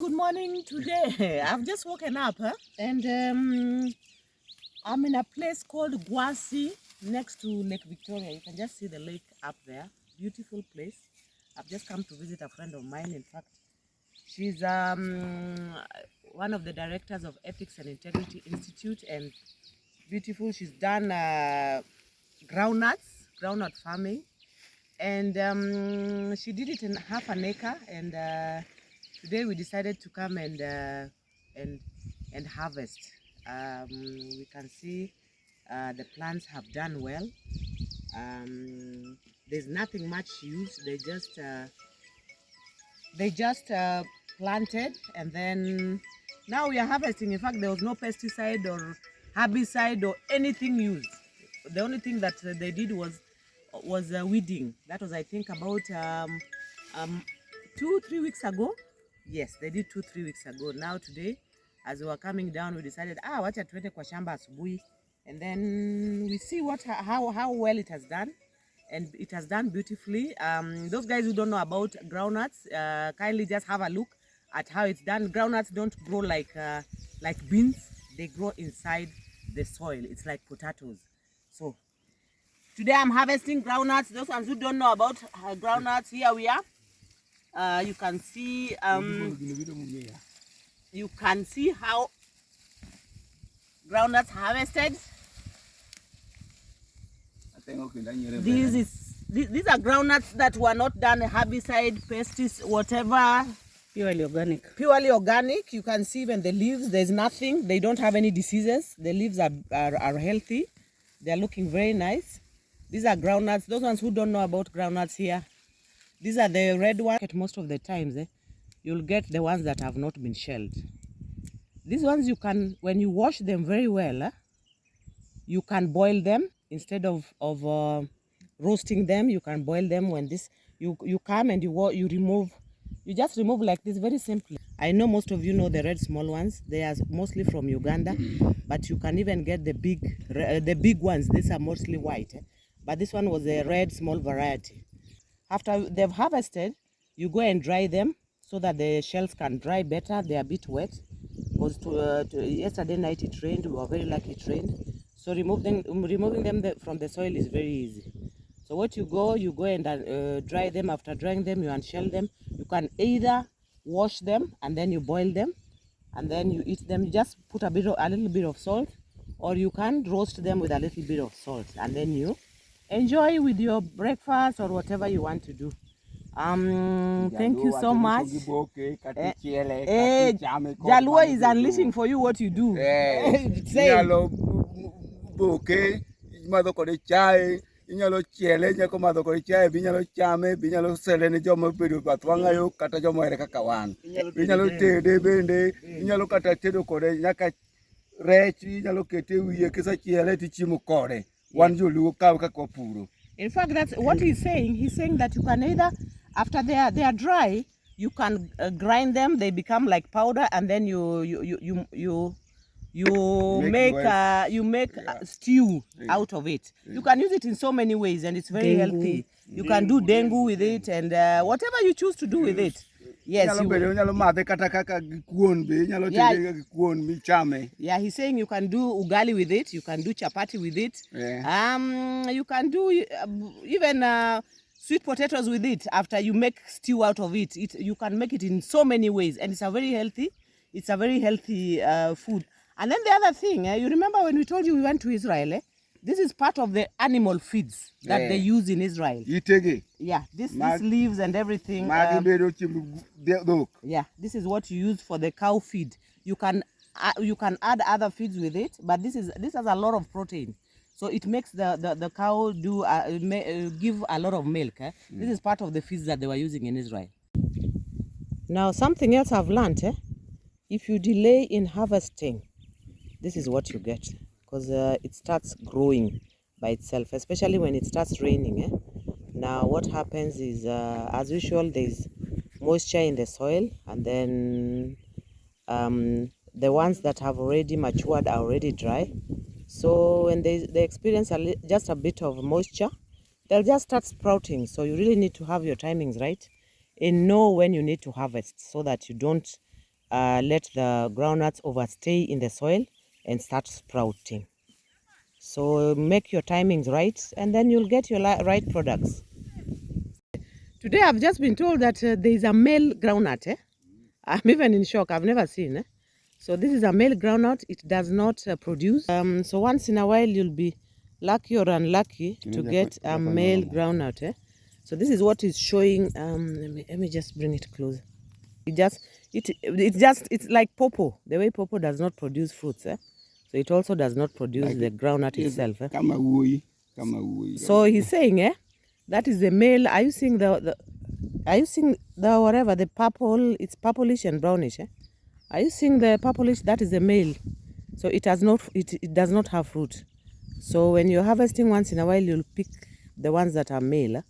Good morning today. I've just woken up and I'm in a place called Gwasi next to Lake Victoria. You can just see the lake up there. Beautiful place. I've just come to visit a friend of mine. In fact, she's one of the directors of Ethics and Integrity Institute, and beautiful. She's done groundnut farming, and she did it in half an acre, and today we decided to come and harvest. We can see the plants have done well. There's nothing much used. They just planted, and then now we are harvesting. In fact, there was no pesticide or herbicide or anything used. The only thing that they did was weeding. That was, I think, about 2-3 weeks ago. Yes, they did 2-3 weeks ago. Now today, as we were coming down, we decided, wacha tuende kwa shamba asubuhi, and then we see how well it has done, and it has done beautifully. Those guys who don't know about groundnuts, kindly just have a look at how it's done. Groundnuts don't grow like beans; they grow inside the soil. It's like potatoes. So today I'm harvesting groundnuts. Those ones who don't know about groundnuts, here we are. You can see how groundnuts harvested. These are groundnuts that were not done herbicide, pesticide, whatever. Purely organic. Purely organic. You can see even the leaves, there's nothing. They don't have any diseases. The leaves are healthy. They're looking very nice. These are groundnuts. Those ones who don't know about groundnuts here, these are the red ones. Most of the times, you'll get the ones that have not been shelled. These ones you can, when you wash them very well, you can boil them instead of roasting them. You can boil them. When this, you come and you just remove like this, very simply. I know most of you know the red small ones. They are mostly from Uganda, but you can even get the big ones. These are mostly white, but this one was a red small variety. After they've harvested, you go and dry them so that the shells can dry better. They are a bit wet because yesterday night it rained. We were very lucky it rained. So removing them from the soil is very easy. So what you go and dry them. After drying them, you unshell them. You can either wash them and then you boil them and then you eat them. You just put a little bit of salt, or you can roast them with a little bit of salt and then you enjoy with your breakfast or whatever you want to do. Thank you so much. Jalua is unleashing for you what you do. Inyalo chiele nyako madho kod chai, binyalo chame, binyalo sele ne joma bedo bath wang'ayo kata joma ere kaka wan. Inyalo tede bende, inyalo kata tedo kode nyaka rech, inyalo kete wiye kisechiele tichiemo kode. Wan joluo kaw kaka wapuro. In fact, that's what he's saying. He's saying that you can either, after they are dry, you can grind them. They become like powder, and then you make stew out of it. You can use it in so many ways, and it's very healthy. You can do dengu with it, and whatever you choose to do with it. Yes, yeah, he's saying you can do ugali with it, you can do chapati with it. You can do even sweet potatoes with it. After you make stew out of it, you can make it in so many ways, and it's a very healthy food. And then the other thing, you remember when we told you we went to Israel, this is part of the animal feeds that they use in Israel. Yeah, this leaves and everything. Yeah, this is what you use for the cow feed. You can add other feeds with it, but this has a lot of protein, so it makes the cow give a lot of milk. This is part of the feeds that they were using in Israel. Now, something else I've learned, if you delay in harvesting, this is what you get, because it starts growing by itself, especially when it starts raining. Now what happens is, as usual, there's moisture in the soil, and then the ones that have already matured are already dry. So when they experience just a bit of moisture, they'll just start sprouting. So you really need to have your timings right and know when you need to harvest, so that you don't let the groundnuts overstay in the soil and start sprouting. So make your timings right, and then you'll get your right products. Today I've just been told that there is a male groundnut. I'm even in shock. I've never seen. So this is a male groundnut. It does not produce. So once in a while you'll be lucky or unlucky to get a male groundnut. So this is what is showing. Let me just bring it closer. It's like pawpaw. The way pawpaw does not produce fruits. So it also does not produce the groundnut itself. So he's saying, that is the male. Are you seeing the whatever, the purple? It's purplish and brownish. Are you seeing the purplish? That is the male. So it does not have fruit. So when you're harvesting once in a while, you'll pick the ones that are male.